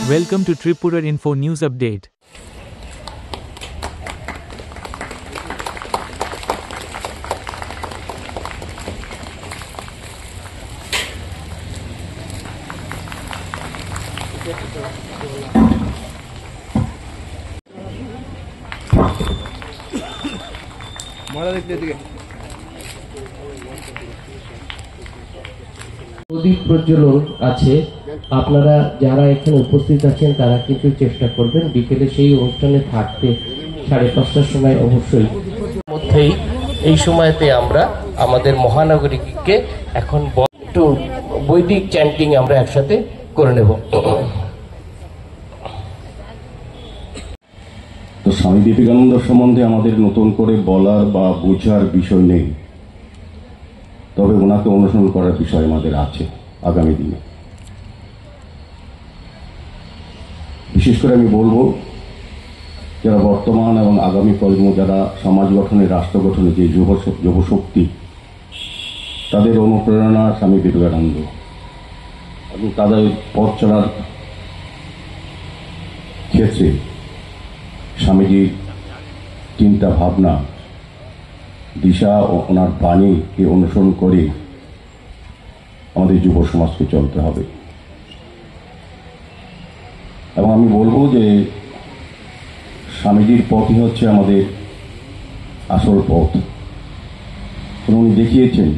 Welcome to Tripura Info News Update. প্রদীপ প্রজ্বলন আছে। আপনারা যারা এখানে উপস্থিত আছেন তারা কিন্তু চেষ্টা করবেন বিকেলে সেই অনুষ্ঠানে থাকতে 5:30টার সময় অবশ্যই মধ্যেই এই সময়তে আমরা আমাদের মহানগরীকে এখন একটু বৈদিক চ্যান্টিং আমরা একসাথে করে নেব। তো স্বামী বিবেকানন্দ সম্বন্ধে আমাদের নতুন করে বলার বা বোঝার বিষয় নেই, তবে ওনাকে অনুসরণ করার বিষয় আমাদের আছে আগামী দিনে। বিশেষ করে আমি বলবো যারা বর্তমান এবং আগামী প্রজন্ম, যারা সমাজ গঠনে, রাষ্ট্র গঠনে যে যুবশক্তি, তাদের অনুপ্রেরণা স্বামী বিবেকানন্দ এবং তাদের পথ চলার ক্ষেত্রে স্বামীজির চিন্তা ভাবনা, দিশা ও ওনার বাণীকে অনুসরণ করে আমাদের যুব সমাজকে চলতে হবে। এবং আমি বলবো যে স্বামীজির পথই হচ্ছে আমাদের আসল পথ। উনি দেখিয়েছেন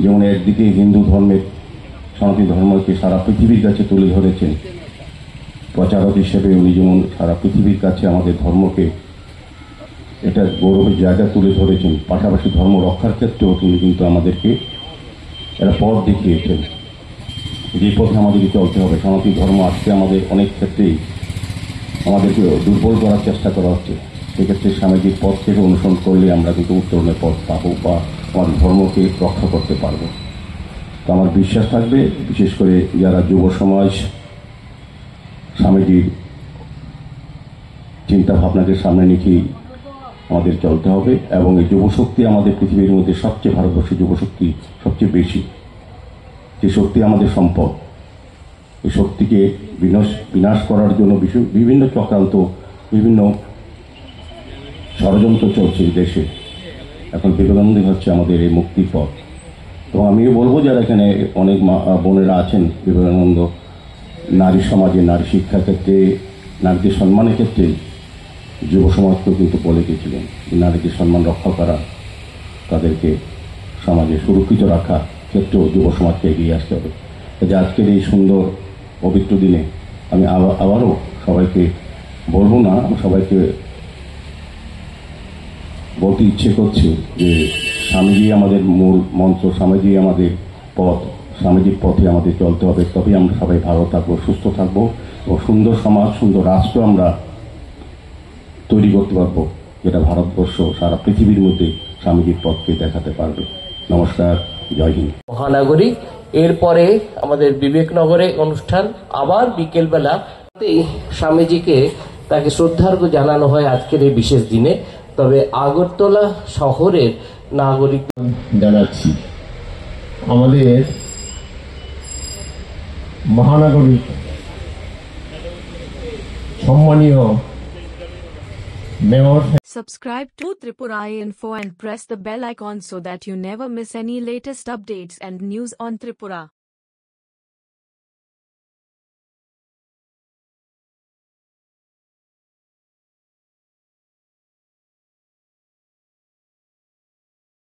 যেমন একদিকে হিন্দু ধর্মের, সনাতন ধর্মকে সারা পৃথিবীর কাছে তুলে ধরেছেন প্রচারক হিসেবে, উনি যেমন সারা পৃথিবীর কাছে আমাদের ধর্মকে এটা গৌরবের জায়গা তুলে ধরেছেন, পাশাপাশি ধর্ম রক্ষার ক্ষেত্রেও তিনি কিন্তু আমাদেরকে একটা পথ দেখিয়েছেন যে পথে আমাদেরকে চলতে হবে। সনাতন ধর্ম আজকে আমাদের অনেক ক্ষেত্রেই আমাদেরকে দুর্বল করার চেষ্টা করা হচ্ছে। সেক্ষেত্রে স্বামীজির পথ থেকে অনুসরণ করলে আমরা কিন্তু উত্তরণের পথ পাবো বা আমাদের ধর্মকে রক্ষা করতে পারবো। তো আমার বিশ্বাস থাকবে, বিশেষ করে যারা যুব সমাজ স্বামীজির চিন্তা ভাবনাকে সামনে রেখেই আমাদের চলতে হবে। এবং এই যুবশক্তি আমাদের পৃথিবীর মধ্যে সবচেয়ে, ভারতবর্ষের যুবশক্তি সবচেয়ে বেশি, যে শক্তি আমাদের সম্পদ, এই শক্তিকে বিনাশ করার জন্য বিভিন্ন চক্রান্ত, বিভিন্ন ষড়যন্ত্র চলছে এই দেশে। এখন বিবেকানন্দ হচ্ছে আমাদের এই মুক্তির পথ। তো আমিও বলবো যারা এখানে অনেক বোনেরা আছেন, বিবেকানন্দ নারী সমাজে, নারী শিক্ষার ক্ষেত্রে, নারীদের সম্মানের ক্ষেত্রে যুব সমাজকেও কিন্তু বলে গিয়েছিলেন নারীদের সম্মান রক্ষা করা, তাদেরকে সমাজে সুরক্ষিত রাখা ক্ষেত্রেও যুব সমাজকে এগিয়ে আসতে হবে। যে আজকের এই সুন্দর পবিত্র দিনে আমি আবারও সবাইকে বলবো না, সবাইকে বলতে ইচ্ছে করছে যে স্বামীজি আমাদের মূল মন্ত্র, স্বামীজি আমাদের পথ, স্বামীজির পথে আমাদের চলতে হবে। তবেই আমরা সবাই ভালো থাকবো, সুস্থ থাকবো এবং সুন্দর সমাজ, সুন্দর রাষ্ট্র আমরা তৈরি করতে পারবো, যেটা ভারতবর্ষ সারা পৃথিবীর মধ্যে স্বামীজির পথকে দেখাতে পারবে। নমস্কার, জয় হিন্দ। মহানগরী, এরপরে আমাদের বিবেকনগরে অনুষ্ঠান, আবার বিকেলবেলা স্বামীজিকে তাকে শ্রদ্ধার্ঘ্য জানানো হয় আজকের এই বিশেষ দিনে। তবে আগরতলা শহরের নাগরিক জানাচ্ছি আমাদের মহানগরী সম্মানীয় mayor. Subscribe to Tripura Info and press the bell icon so that you never miss any latest updates and news on Tripura.